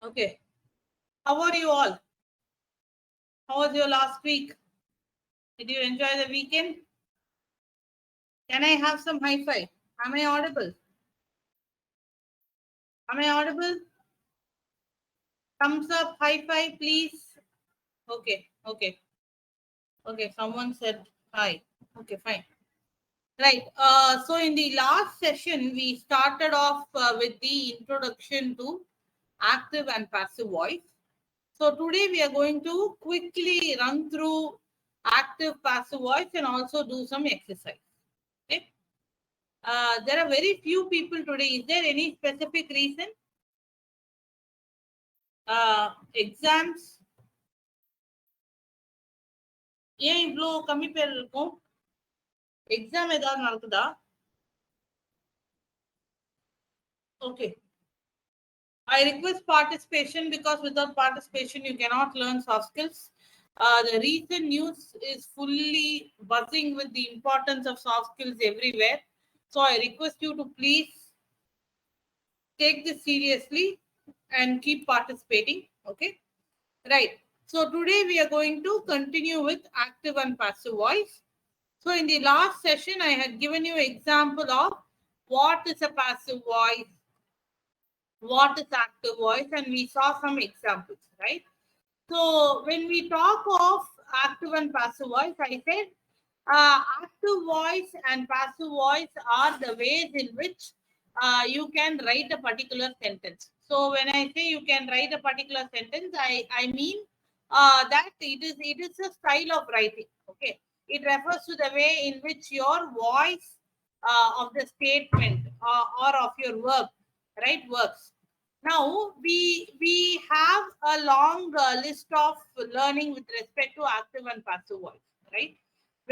Okay. How are you all? How was your last week? Did you enjoy the weekend? Can I have some high five? Am I audible? Am I audible? Thumbs up, high five, please. Okay, okay, okay. Someone said hi. Okay, fine. Right. So in the last session, we started off with the introduction to active and passive voice. So today we are going to quickly run through active passive voice and also do some exercise. Okay. There are very few people today. Is there any specific reason? Exams ஏன் இவ்வளோ கம்மி பேர் இருக்கும்? Exam ஏதாவது நடக்குதா? Okay. I request participation because without participation you cannot learn soft skills. The recent news is fully buzzing with the importance of soft skills everywhere. So I request you to please take this seriously and keep participating. Okay. Right. So today we are going to continue with active and passive voice. So in the last session, I had given you example of what is a passive voice, what is active voice, and we saw some examples, right? So when we talk of active and passive voice, I said active voice and passive voice are the ways in which you can write a particular sentence. So when I say you can write a particular sentence, I mean that it is a style of writing. Okay, it refers to the way in which your voice of the statement or of your work, right, works. Now we have a long list of learning with respect to active and passive voice, right?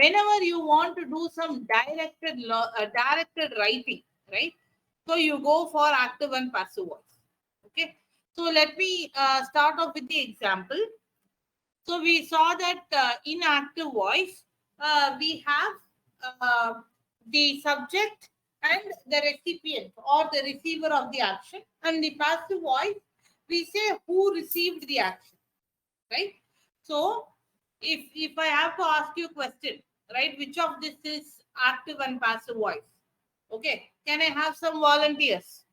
Whenever you want to do some directed writing, right? So you go for active and passive voice. Okay. So let me start off with the example. So we saw that in active voice, we have uh, the subject and the recipient or the receiver of the action. And the passive voice, we say who received the action, right? So if I have to ask you a question, right, which of this is active and passive voice? Okay, can I have some volunteers?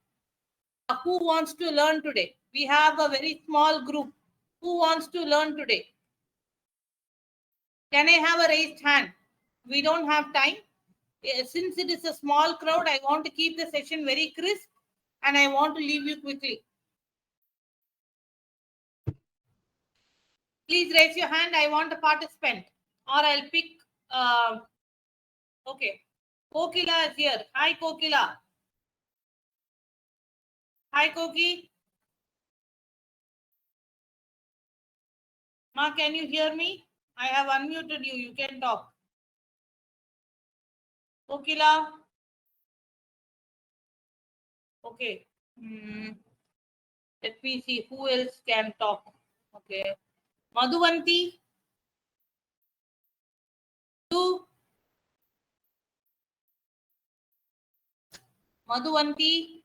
Who wants to learn today? We have a very small group. Who wants to learn today? Can I have a raised hand? We don't have time. Since it is a small crowd, I want to keep the session very crisp and I want to leave you quickly. Please raise your hand. I want a participant or I'll pick. Okay. Kokila is here. Hi, Kokila. Hi, Koki. Ma, can you hear me? I have unmuted you. You can talk. Kokila. Okay. Let me see who else can talk. Okay. Madhuvanti. You. Madhuvanti.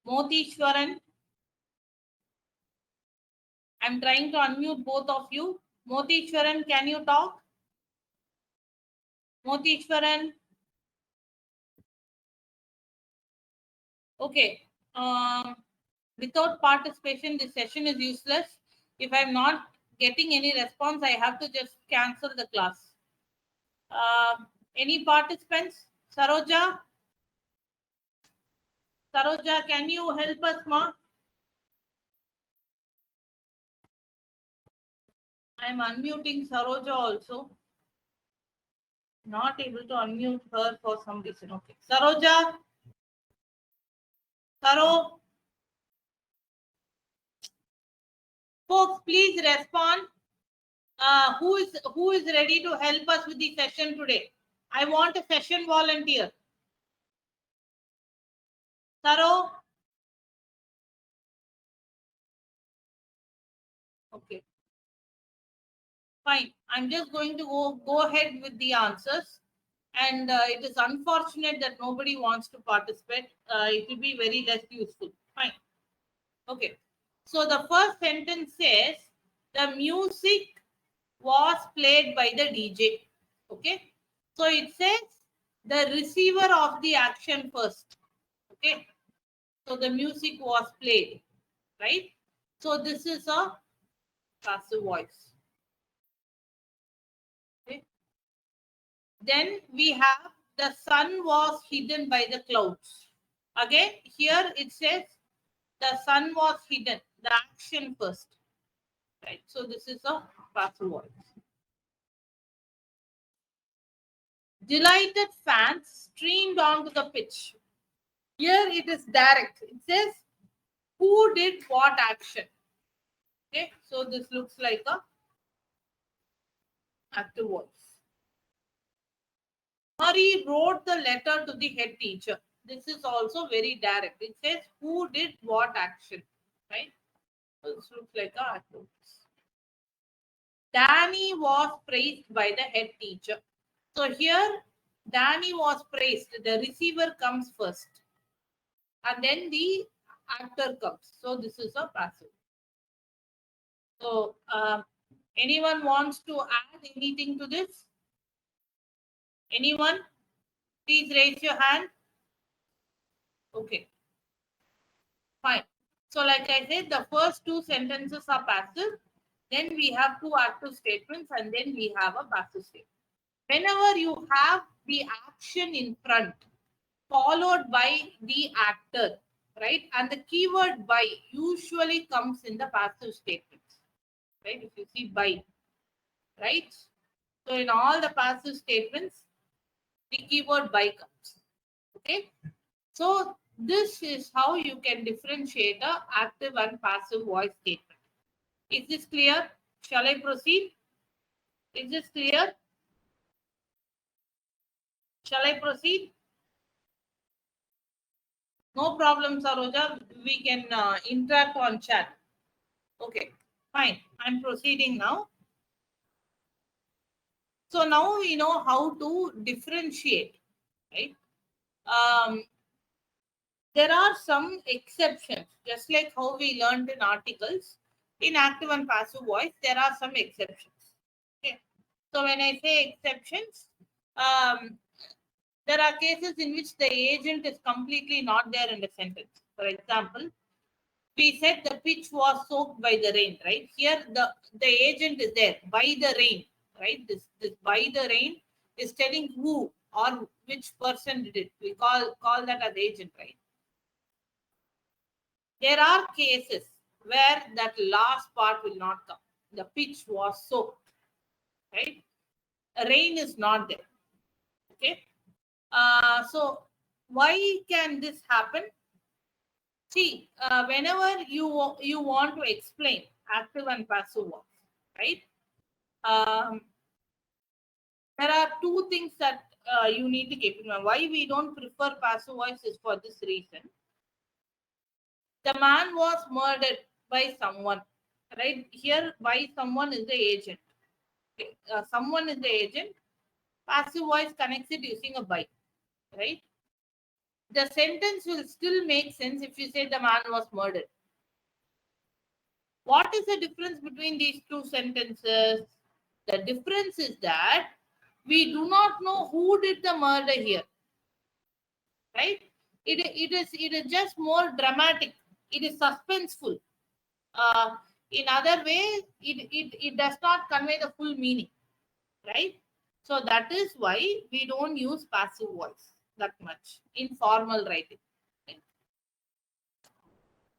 Motishwaran. I'm trying to unmute both of you. Motishwaran, can you talk? Motishwaran. Okay. Without participation, this session is useless. If I'm not getting any response, I have to just cancel the class. Any participants? Saroja? Saroja, can you help us, ma? I'm unmuting Saroja also. Not able to unmute her for some reason. Okay. Saroja? Saro? Folks, please respond. Who is ready to help us with the session today? I want a session volunteer. Saro? Okay. Fine. I'm just going to go ahead with the answers. and it is unfortunate that nobody wants to participate. It will be very less useful. Fine. Okay. So the first sentence says the music was played by the DJ. Okay. So it says the receiver of the action first. Okay. So the music was played, right? So this is a passive voice. Okay. Then we have the sun was hidden by the clouds. Again, here it says the sun was hidden, the action first. Right. So this is a passive voice. Delighted fans streamed onto the pitch. Here it is direct. It says who did what action. Okay. So this looks like a active voice. Murray wrote the letter to the head teacher. This is also very direct. It says who did what action. Right. So this looks like a active voice. Danny was praised by the head teacher. So here, Danny was praised. The receiver comes first, and then the actor comes. So this is a passive. So anyone wants to add anything to this? Anyone? Please raise your hand. Okay, fine. So like I said, the first two sentences are passive. Then we have two active statements, and then we have a passive statement. Whenever you have the action in front, followed by the actor, right? And the keyword by usually comes in the passive statements, right? If you see by, right? So in all the passive statements, the keyword by comes, okay? So this is how you can differentiate a active and passive voice statement. Is this clear? Shall I proceed? Is this clear? Shall I proceed? No problem, Saroja. We can interact on chat. Okay, fine. I'm proceeding now. So now we know how to differentiate, right? There are some exceptions, just like how we learned in articles. In active and passive voice, there are some exceptions. Okay. So when I say exceptions, um, there are cases in which the agent is completely not there in the sentence. For example, we said the pitch was soaked by the rain, right? Here the agent is there by the rain, right? This by the rain is telling who or which person did it. We call that as agent, right? There are cases where that last part will not come. The pitch was soaked, right? Rain is not there. Okay. So why can this happen? See, whenever you want to explain active and passive voice, right? There are two things that you need to keep in mind. Why we don't prefer passive voice is for this reason. The man was murdered by someone, right? Here, by someone is the agent. Okay. Someone is the agent. Passive voice connects it using a by, right? The sentence will still make sense if you say the man was murdered. What is the difference between these two sentences? The difference is that we do not know who did the murder here, right? It is just more dramatic. It is suspenseful. Uh, in other way, it does not convey the full meaning, right? So that is why we don't use passive voice that much in formal writing. Right?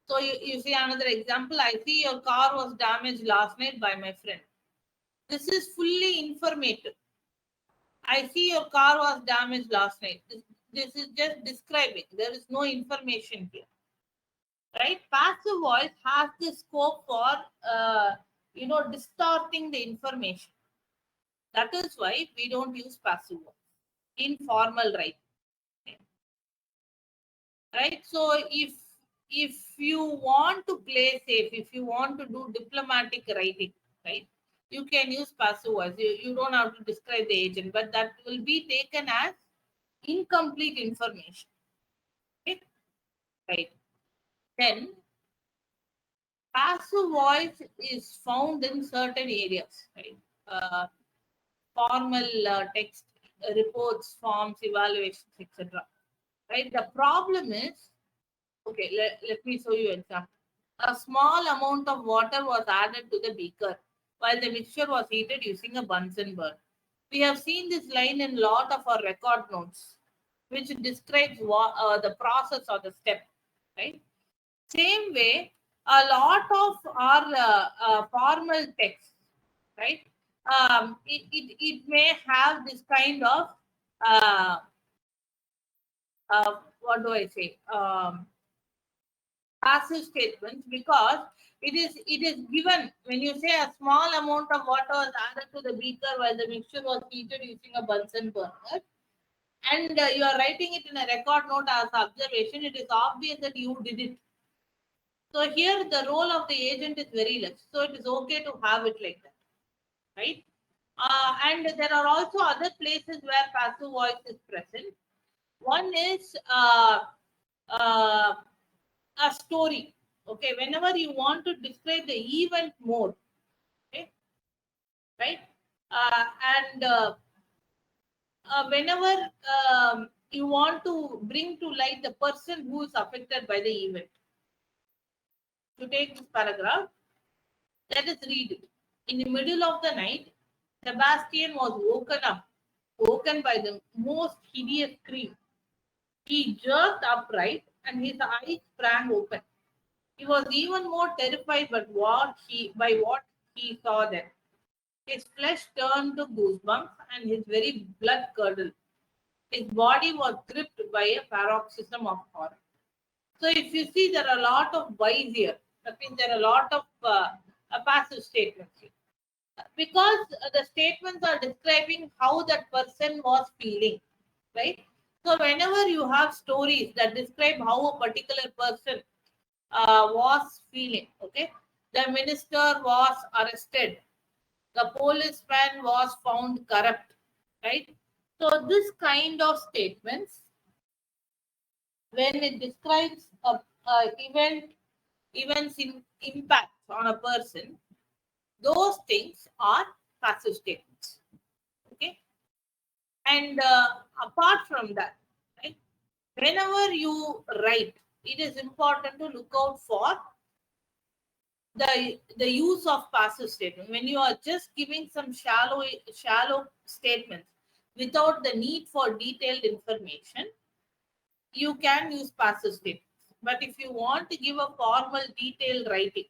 So you see another example. I see your car was damaged last night by my friend. This is fully informative. I see your car was damaged last night. This is just describing. There is no information here, right? Passive voice has the scope for distorting the information. That is why we don't use passive voice in formal writing, right? So if you want to play safe, if you want to do diplomatic writing, right? you can use passive voice. You don't have to describe the agent, but that will be taken as incomplete information. Okay? Right. Then passive voice is found in certain areas, right? Uh, Formal text, reports, forms, evaluations, etc. Right? The problem is, okay, let me show you an example. A small amount of water was added to the beaker while the mixture was heated using a Bunsen burner. We have seen this line in a lot of our record notes, which describes the process or the step, right? Same way, a lot of our formal text, right? It may have this kind of uh, what do I say? Passive statements, because it is given when you say a small amount of water was added to the beaker while the mixture was heated using a Bunsen burner, and you are writing it in a record note as observation. It is obvious that you did it. So here the role of the agent is very less. So it is okay to have it like that, right? And there are also other places where passive voice is present. One is a story. Okay, whenever you want to describe the event more, okay, right? Uh, and Whenever you want to bring to light the person who is affected by the event, to take this paragraph, let us read it. In the middle of the night, Sebastian was woken by the most hideous scream. He jerked upright and his eyes sprang open. He was even more terrified by what he saw then. His flesh turned to goosebumps and his very blood curdled. His body was gripped by a paroxysm of horror. So if you see, there are a lot of whys here. That means there are a lot of passive statements here. Because the statements are describing how that person was feeling, right? So whenever you have stories that describe how a particular person was feeling, okay, the minister was arrested, the policeman was found corrupt, right? So this kind of statements, when it describes a events in impact on a person, those things are passive statements. Okay. And apart from that, right, whenever you write, it is important to look out for the use of passive statement. When you are just giving some shallow statements without the need for detailed information, you can use passive statements. But if you want to give a formal detailed writing,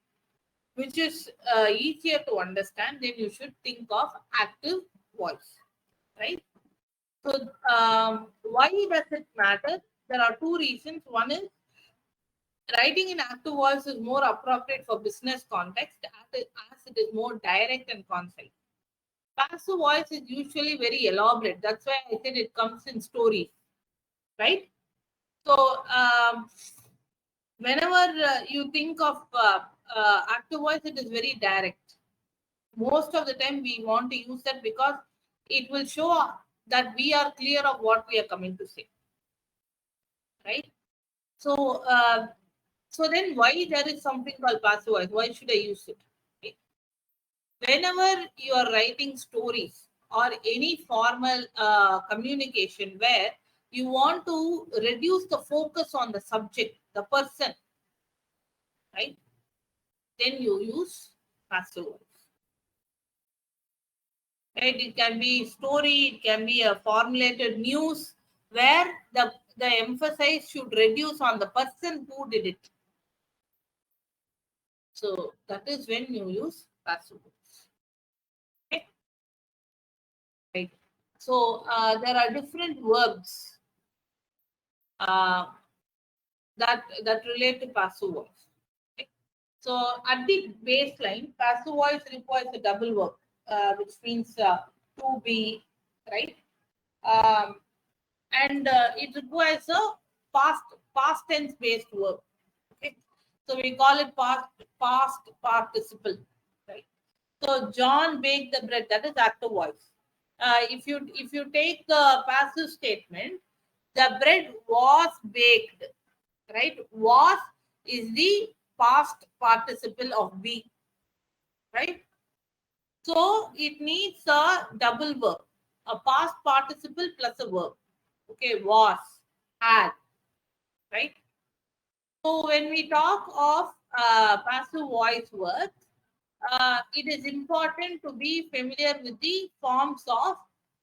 which is easier to understand, then you should think of active voice, right? So why does it matter? There are two reasons. One is writing in active voice is more appropriate for business context as it is more direct and concise. Passive voice is usually very elaborate. That's why I said it comes in stories, right? So whenever you think of active voice, it is very direct. Most of the time, we want to use that because it will show that we are clear of what we are coming to say, right? So, so then why there is something called passive voice? Why should I use it? Okay. Whenever you are writing stories or any formal communication where you want to reduce the focus on the subject, the person, right? Then you use passive voice. Right? It can be story, it can be a formulated news where the emphasis should reduce on the person who did it. So that is when you use passive voice. Okay? Right. So there are different verbs that relate to passive voice. Okay? So at the baseline, passive voice requires a double verb, which means to be, right? Um, and it requires a past tense based verb. Okay, so we call it past participle, right? So John baked the bread. That is active voice. If you take the passive statement, the bread was baked, right? Was is the past participle of be, right? So it needs a double verb, a past participle plus a verb. Okay, was, had, right? So when we talk of passive voice words, it is important to be familiar with the forms of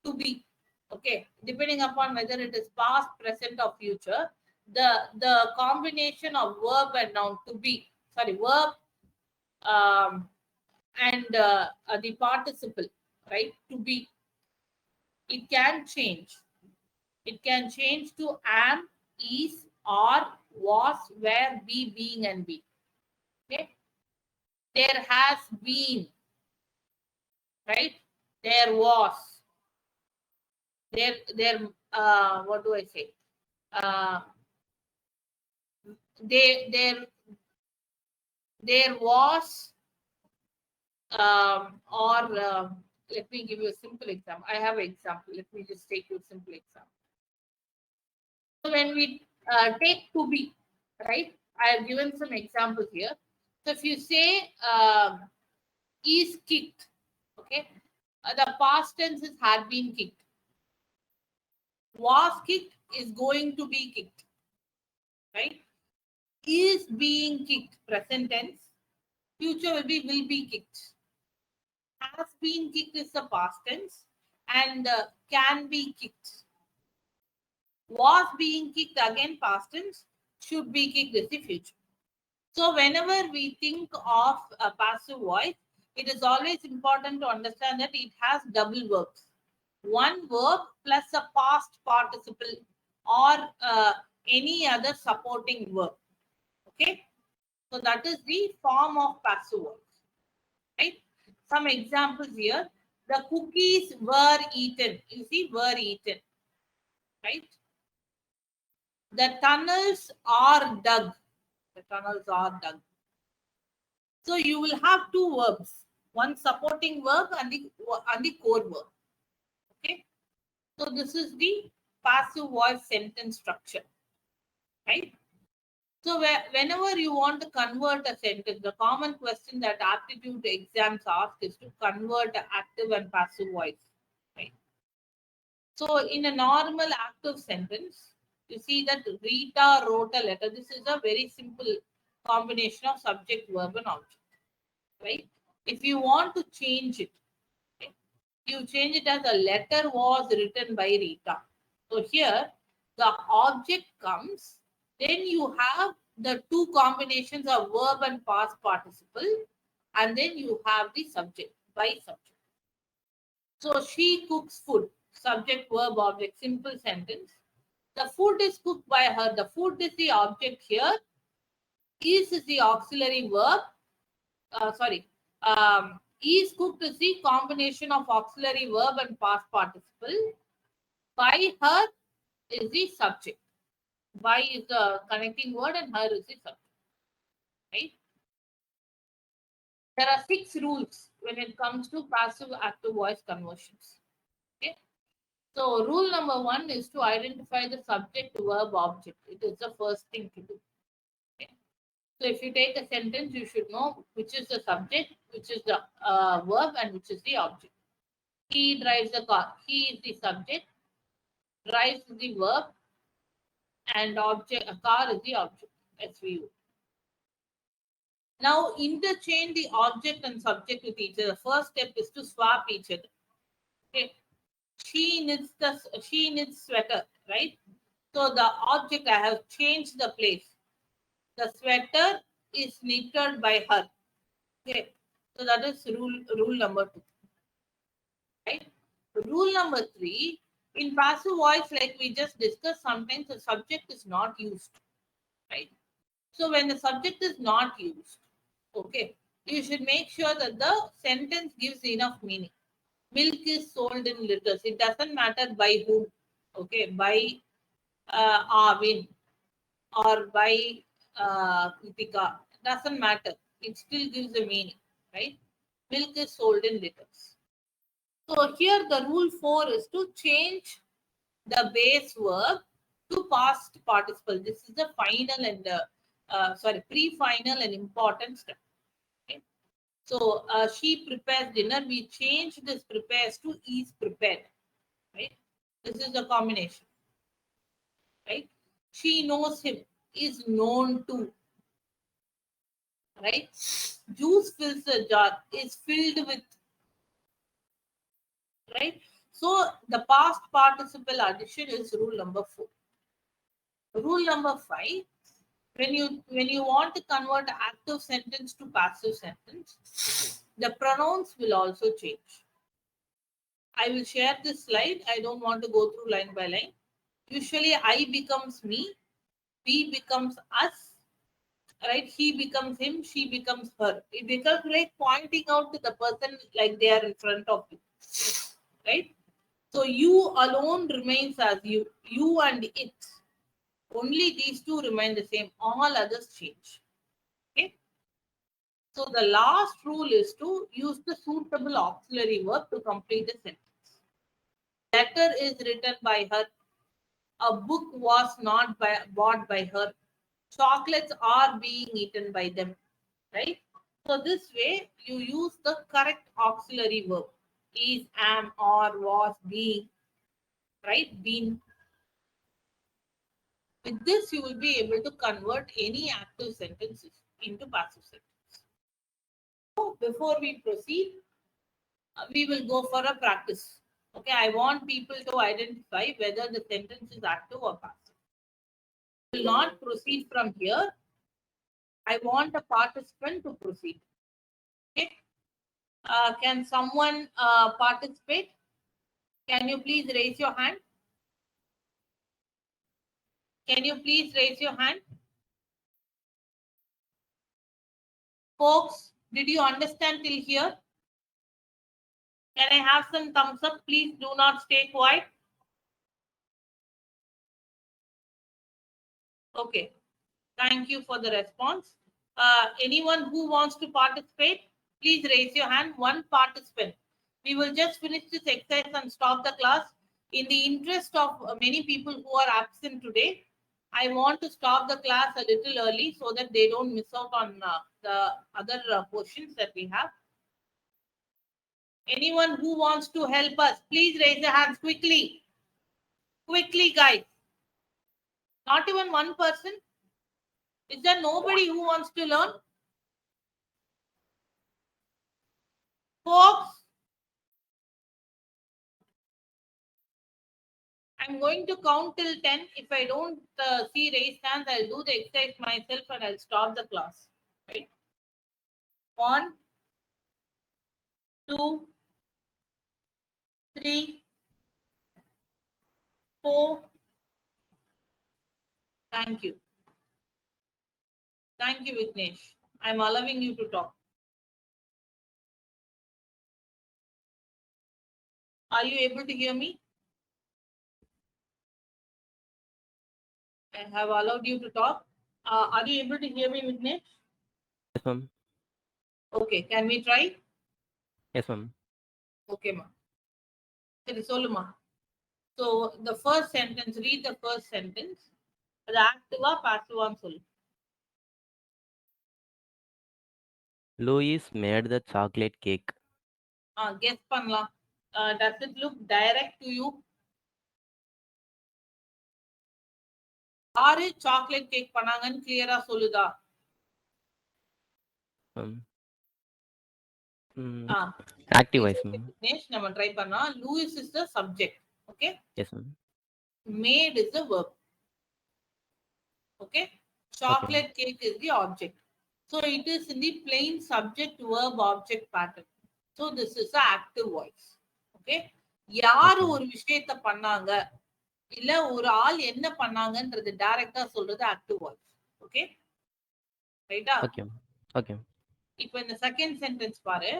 to be. Okay, depending upon whether it is past, present, or future, the combination of verb and noun to be, sorry, verb um, and the participle, right? To be, it can change. It can change to am, is, are, was, were, be, being, and be. Okay, there has been, right? There was, there what do I say? Uh, there there was or let me give you a simple example. I have an example. Let me just take you a simple example. So when we take to be, right? I have given some examples here. So if you say is kicked, okay, the past tense is had been kicked. Was kicked is going to be kicked, right? Is being kicked, present tense. Future will be kicked. Has been kicked is the past tense, and can be kicked. Was being kicked, again past tense, should be kicked is the future. So whenever we think of a passive voice, it is always important to understand that it has double verbs. One verb plus a past participle or any other supporting verb. Okay. So that is the form of passive voice. Right. Some examples here. The cookies were eaten. You see, were eaten. Right. The tunnels are dug. The tunnels are dug. So you will have two verbs, one supporting verb and the core verb. Okay. So this is the passive voice sentence structure, right? So whenever you want to convert a sentence, the common question that aptitude exams ask is to convert active and passive voice, right? So in a normal active sentence, you see that Rita wrote a letter. This is a very simple combination of subject, verb, and object, right? If you want to change it, okay, you change it as a letter was written by Rita. So here the object comes, then you have the two combinations of verb and past participle, and then you have the subject by subject. So she cooks food, subject, verb, object, simple sentence. The food is cooked by her. The food is the object here. Is the auxiliary verb. Sorry. Is cooked is the combination of auxiliary verb and past participle. By her is the subject. By is the connecting word and her is the subject. Right? There are 6 rules when it comes to passive active voice conversions. Okay. So rule number 1 is to identify the subject verb object. It is the first thing to do. Okay. So if you take a sentence, you should know which is the subject, which is the verb, and which is the object. He drives the car. He is the subject. Drives is the verb, and object. A car is the object. SVU. Now interchange the object and subject with each other. First step is to swap each other. Okay. She knits sweater, right? So the object, I have changed the place. The sweater is knitted by her. Okay. So that is rule number 2. Right? Rule number 3, in passive voice, like we just discussed, sometimes the subject is not used. Right? So when the subject is not used, okay, you should make sure that the sentence gives enough meaning. Milk is sold in liters. It doesn't matter by whom. Okay, by Arvin or by Kritika. Doesn't matter. It still gives a meaning, right? Milk is sold in liters. So here the rule 4 is to change the base verb to past participle. This is the final and pre-final and important step. Okay. So she prepares dinner. We change this prepares to is prepared. Right. This is the combination. Right. She knows him. Is known to. Right. Juice fills a jar. Is filled with. Right. So the past participle addition is rule number 4. Rule number 5. When you want to convert active sentence to passive sentence, the pronouns will also change. I will share this slide. I don't want to go through line by line. Usually I becomes me, we becomes us, right? He becomes him, she becomes her. It becomes like pointing out to the person like they are in front of you, right? So you alone remains as you and it. Only these two remain the same. All others change. Okay. So the last rule is to use the suitable auxiliary verb to complete the sentence. Letter is written by her. A book was not bought by her. Chocolates are being eaten by them. Right? So this way you use the correct auxiliary verb. Is, am, or, was, being. Right? Been. With this, you will be able to convert any active sentences into passive sentences. So before we proceed, we will go for a practice. Okay, I want people to identify whether the sentence is active or passive. I will not proceed from here. I want a participant to proceed. Okay, can someone participate? Can you please raise your hand? Can you please raise your hand? Folks, did you understand till here? Can I have some thumbs up? Please do not stay quiet. Okay. Thank you for the response. Anyone who wants to participate, please raise your hand. One participant. We will just finish this exercise and stop the class. In the interest of many people who are absent today, I want to stop the class a little early so that they don't miss out on the other portions that we have. Anyone who wants to help us, please raise your hands quickly. Quickly, guys. Not even one person. Is there nobody who wants to learn? Folks, I'm going to count till 10. If I don't see raised hands, I'll do the exercise myself and I'll stop the class. Right? 1, 2, 3, 4. Thank you. Thank you, Vignesh. I'm allowing you to talk. Are you able to hear me? I have allowed you to talk. Are you able to hear me, Vignesh? Yes, ma'am. Okay, can we try? Yes, ma'am. Okay, ma. Soluma. So the first sentence, read the first sentence. The activa passiva sol. Louis made the chocolate cake. Guess panla. Does it look direct to you? யாரு chocolate cake பண்ணாங்கன்னு கிளியரா சொல்லுதா? Active voice, ma'am. நம்ம try பண்ணா. Louis is the subject. Okay? Yes, ma'am. Made is the verb. Okay? Chocolate cake is the object. So it is in the plain subject verb object pattern. So this is the active voice. Okay? யாரு ஒரு விஷயத்தை பண்ணாங்க இல்ல ஒரு ஆள் என்ன பண்ணாங்கன்றது டைரக்டா சொல்றது ஆக்டிவ் வாய்ஸ். ஓகே ரைட்டா? ஓகே. இப்போ இந்த செகண்ட் சென்டென்ஸ் பாரு.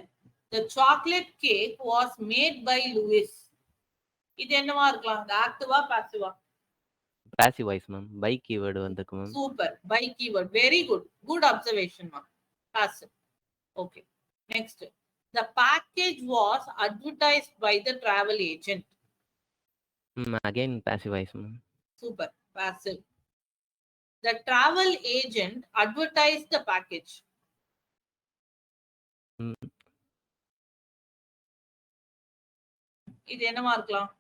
The chocolate cake was made by Louis. இது என்னவா இருக்கலாம்? ஆக்டிவா பாசிவா? Passive voice ma'am. By keyword வந்திருக்கு ma'am. Super. By keyword. Very good. Good observation ma'am. Passive. Okay. Next. The package was advertised by the travel agent. Again passive voice, ma'am. Super. Passive. The travel agent advertised the package. இது என்னவா இருக்கலாம்?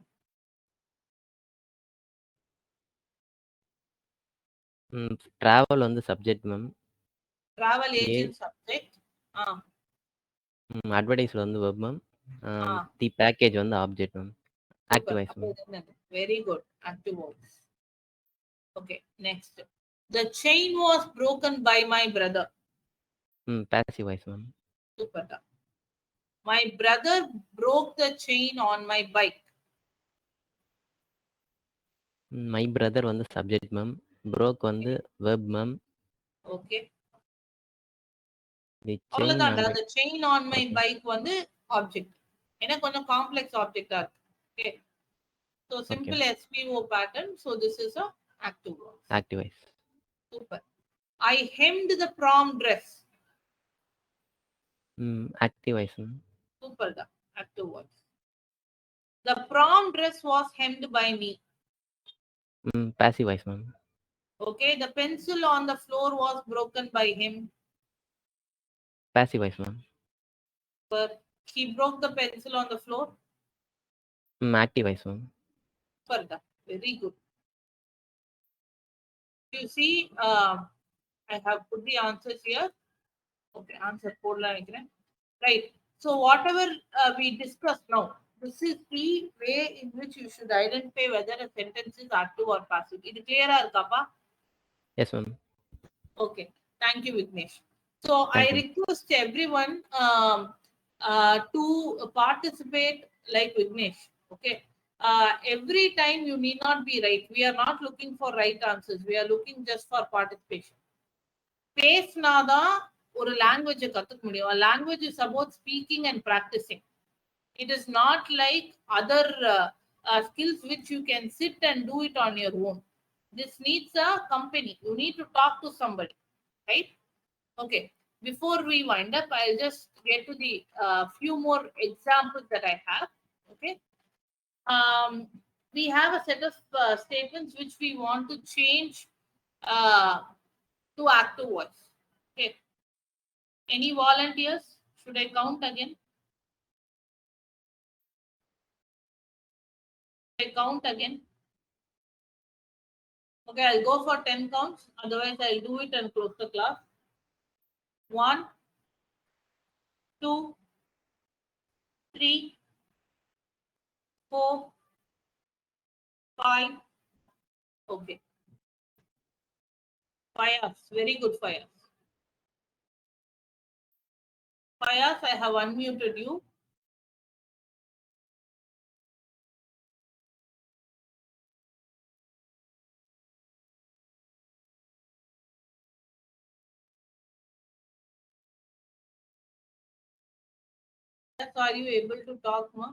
Travel வந்து subject, ma'am. Travel agent subject. Advertise வந்து verb, ma'am. Ah. The package வந்து object, ma'am. Active voice, ma'am. Very good. Active voice. Okay, next. The chain was broken by my brother. Passive voice, ma'am. Super. My brother broke the chain on my bike. My brother வந்து subject, ma'am. Broke வந்து verb, ma'am. Okay. The chain அவ்வளவுதான்டா. on The chain on my Okay. bike வந்து object. எனக்கு கொஞ்சம் complex ஆப்ஜெக்டா இருக்கு. Okay. So simple SVO pattern. So this is a active voice. Active voice. Super. I hemmed the prom dress. Active voice, ma'am. Super da. Active voice. The prom dress was hemmed by me. Passive voice, ma'am. Okay. The pencil on the floor was broken by him. Passive voice, ma'am. But he broke the pencil on the floor. Active voice, ma'am. Super da. Very good. You see, I have put the answers here. Okay, answer right. So whatever we discussed now, this is the way in which you should identify whether a sentence is active or passive. Is it clear, Kappa? Yes, ma'am. Okay. Thank you, Vignesh. So Thank I you. request everyone to participate like Vignesh. Okay. Every time you need not be right. We are not looking for right answers. We are looking just for participation. பேசினாதான் ஒரு லாங்குவேஜை கத்துக்க முடியும். Language is about speaking and practising. It is not like other skills which you can sit and do it on your own. This needs a company. You need to talk to somebody, right? Okay. Before we wind up, I'll just get to the few more examples that I have. Okay. We have a set of statements which we want to change to active voice. Okay. Any volunteers? Should I count again? I count again. Okay, I'll go for 10 counts. Otherwise, I'll do it and close the class. 1, 2, 3, 4, 5. Okay. Fayaz, very good, Fayaz. Fayaz, I have unmuted you. Are you able to talk, ma?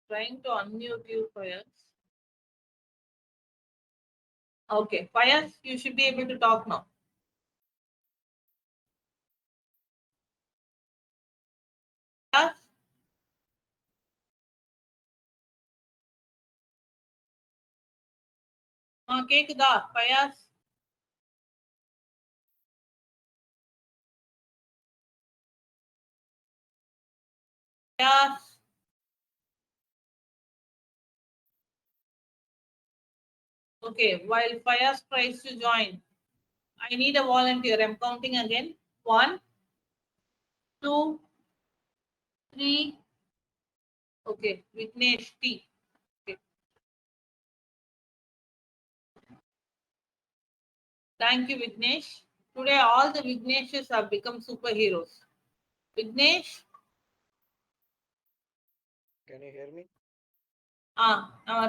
Trying to unmute you, Fayaz. Okay, Fayaz, you should be able to talk now. Fayaz? கேக்குதா Fayaz? Fayaz? Okay, while Fayaz tries to join, I need a volunteer. I'm counting again. 1, 2, 3. Okay, Vignesh T. Okay. Thank you, Vignesh. Today, all the Vigneshs have become superheroes. Vignesh? Can you hear me?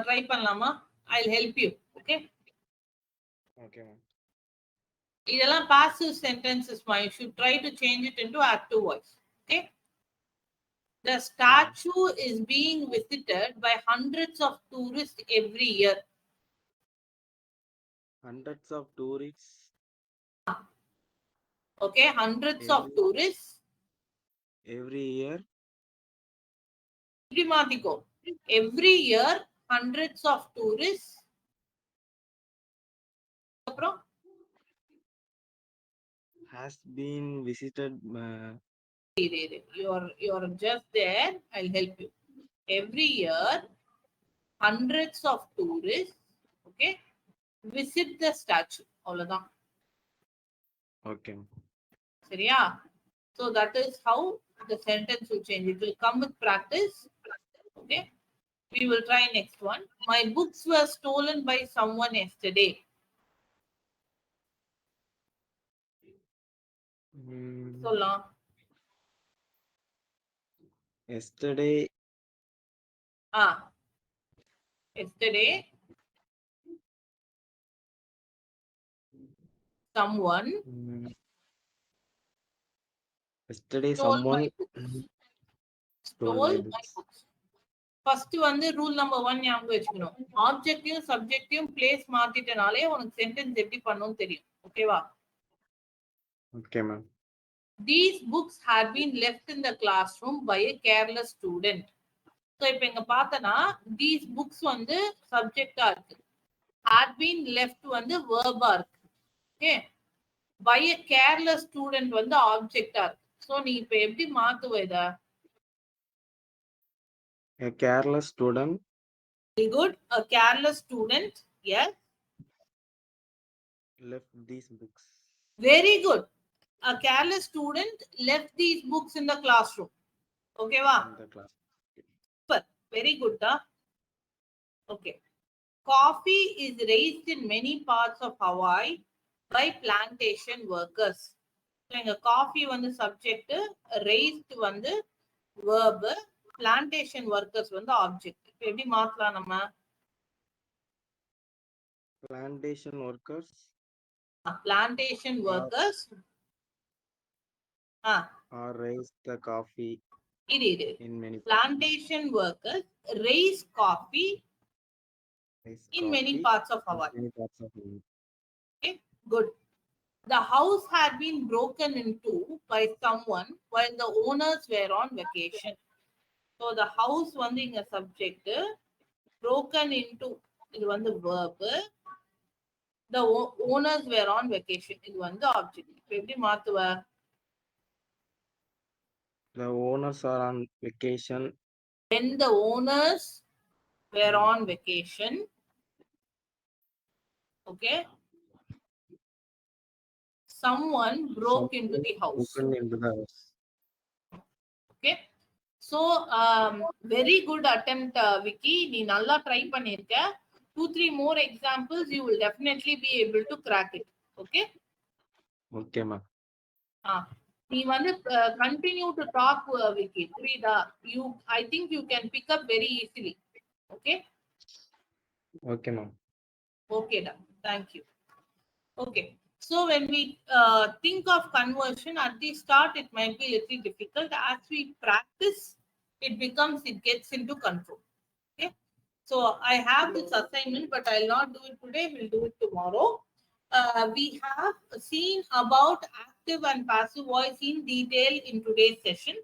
Try பண்ணலாமா? I'll help you. Okay? Okay, ma'am. இதெல்லாம் passive sentences, ma. You should try to change it into active voice. Okay? The statue is being visited by hundreds of tourists every year. Hundreds of tourists Okay, hundreds of every tourists. year. Every year, hundreds of tourists. Has been visited. You're just there. I'll help you. Every year, hundreds of tourists, okay, visit the statue. அவ்வளவுதான். Okay. சரியா? So that is how the sentence will change. It will come with practice. Okay. We will try next one. My books were stolen by someone yesterday. சொல்லலாம். Yesterday. Yesterday, someone Yesterday, stole someone my books. stole Stole my my books. books. First வந்து rule number 1 ஞாபகம் வச்சுக்கணும். ஆப்ஜெக்டையும் சப்ஜெக்டையும் place மாத்திட்டனாலே உனக்கு sentence எப்படி பண்ணணும்னு தெரியும். ஓகேவா? Okay, ma'am. These books had been left in the classroom by a careless student. So இப்போ இங்க பார்த்தனா these books வந்து சப்ஜெக்டா இருக்கு. Had been left வந்து verb இருக்கு. Okay. By a careless student வந்து ஆப்ஜெக்டா இருக்கு. So நீ இப்போ எப்படி மாத்துவ இத? A careless student. Very good. A careless student. Yes. Left these books. Very good. A careless student left these books in the classroom. Okay, va? In the class. Super. Very good, da. Okay. Coffee is raised in many parts of Hawaii by plantation workers. So, இங்க coffee வந்து subject, raised வந்து verb, plantation workers வந்து object. இப்போ எப்படி மாத்தலாம் நம்ம? Plantation workers. Plantation workers. Or raised the coffee. In many plantation workers raise coffee in many parts of Hawaii. Okay, good. The house had been broken into by someone while the owners were on vacation. So the house வந்து இங்க subject, broken into இது வந்து verb, the owners were on vacation இது வந்து object. இப்போ எப்படி மாத்துவ? The owners are on vacation. When the owners were on vacation, okay, someone broke into the house. Broken into the house. Okay. So, very good attempt, Vicky. நீ நல்லா try பண்ணிருக்க. 2-3 more examples, you will definitely be able to crack it. Okay. Okay, ma'am. நீ வந்து continue to talk, Vicky. புரியுதா? I think you can pick up very easily. Okay. Okay, ma'am. Okay, da. Thank you. Okay. So when we think of conversion at the start, it might be a little difficult. As we practice, it gets into control. Okay. So I have this assignment, but I'll not do it today. We'll do it tomorrow. We have seen about active and passive voice in detail in today's session.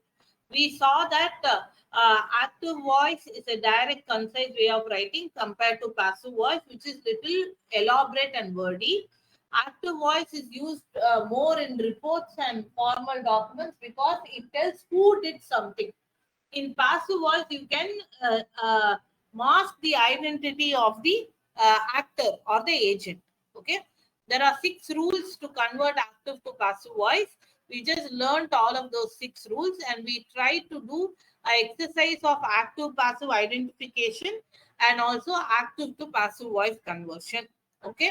We saw that active voice is a direct, concise way of writing compared to passive voice, which is little elaborate and wordy. Active voice is used more in reports and formal documents because it tells who did something. In passive voice, you can mask the identity of the actor or the agent. Okay. There are 6 rules to convert active to passive voice. We just learned all of those 6 rules and we tried to do an exercise of active passive identification and also active to passive voice conversion. Okay.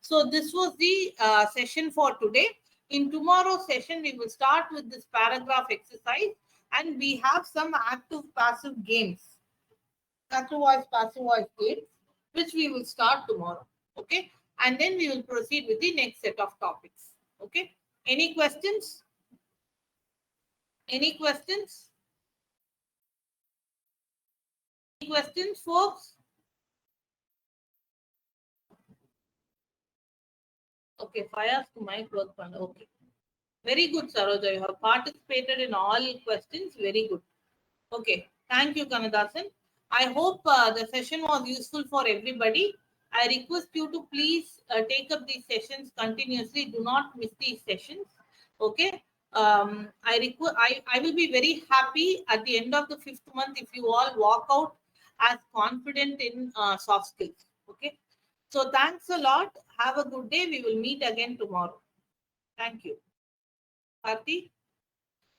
So this was the session for today. In tomorrow's session, we will start with this paragraph exercise and we have some active passive games. Active voice, passive voice games, which we will start tomorrow. Okay. And then we will proceed with the next set of topics. Okay. Any questions? Any questions? Any questions, folks? Okay, Fayaz to mic work. Okay. Very good, Saroja. You have participated in all questions. Very good. Okay. Thank you, Kanadasan. I hope the session was useful for everybody. I request you to please take up these sessions continuously. Do not miss these sessions. Okay. I will be very happy at the end of the 5th month if you all walk out as confident in soft skills. Okay. So thanks a lot. Have a good day. We will meet again tomorrow. Thank you. Karthi?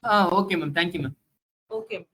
Okay, ma'am. Thank you, ma'am. Okay.